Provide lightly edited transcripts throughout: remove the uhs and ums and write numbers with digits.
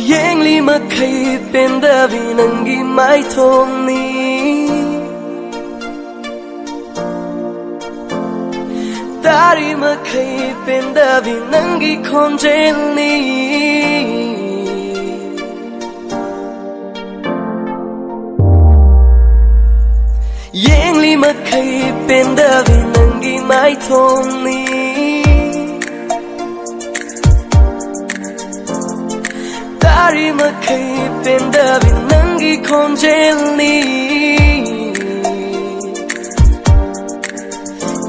Yengli makai penda vinangi mai thomni Dari makai penda vinangi khonjelni Yengli makai penda vinangi mai thomni Dari makai penda vinangi khonjelni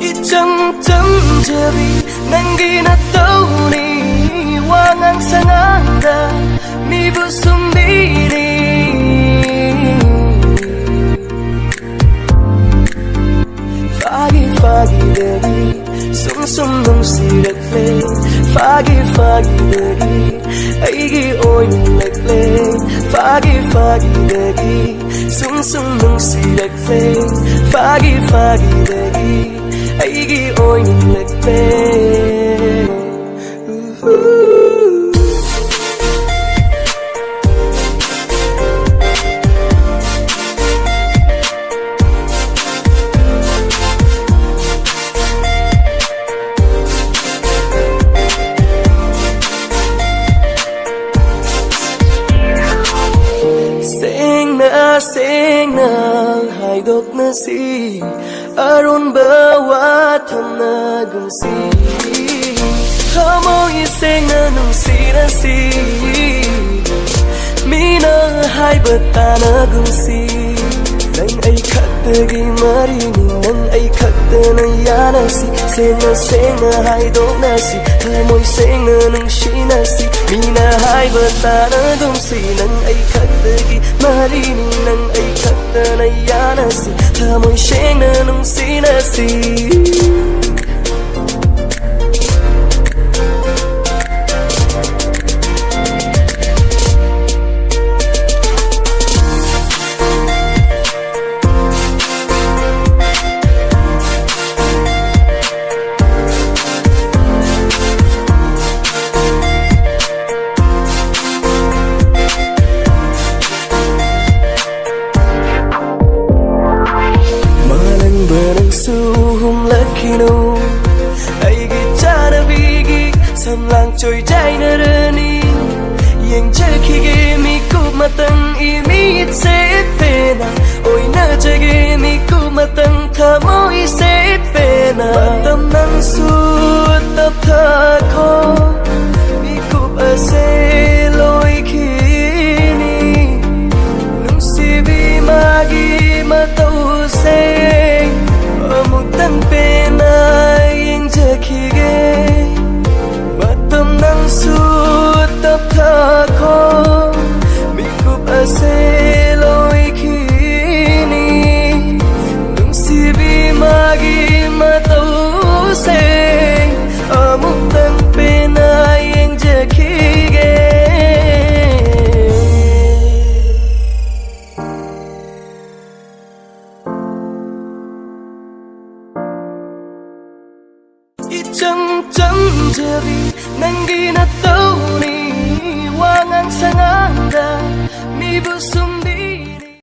Ichang chang jabi nangi na tauni Wangang sanganda mi busumbiri Fagi fagi dari sum sum nung sirakle Fagi fagi dari aigi oi lagle Fagi fagi dari sum sum nung sirakle Fagi fagi dari aigi oi lagle Sing na haidok na si Aron bawa tham na gung si Hamo ising na nung si na si Mina hai bata na gung si Nang ay katagi marini Nang ay katana yana si Sing na haidok na si Hamo ising na nung si na si Mina hai bata na gung si Nang ay katagi marini Nang ay katana yana si Hamo ising na nung si na si Suhum lakino aigi chana bigi samlang choi jai na rani yang chaki ge mi ku matang I mi se pena oi na jage mi ku matang thamo I se pena matam nang su tap tha kho mi ku ase loi khini nung si bi magi matau se Amutang pena yung jakige Matam nang sutap thako Mikup aseloy kini Nung sibi magi matause Amutang pena yung jakige Ichang chang jabi nangi na tauni Wangang sanganda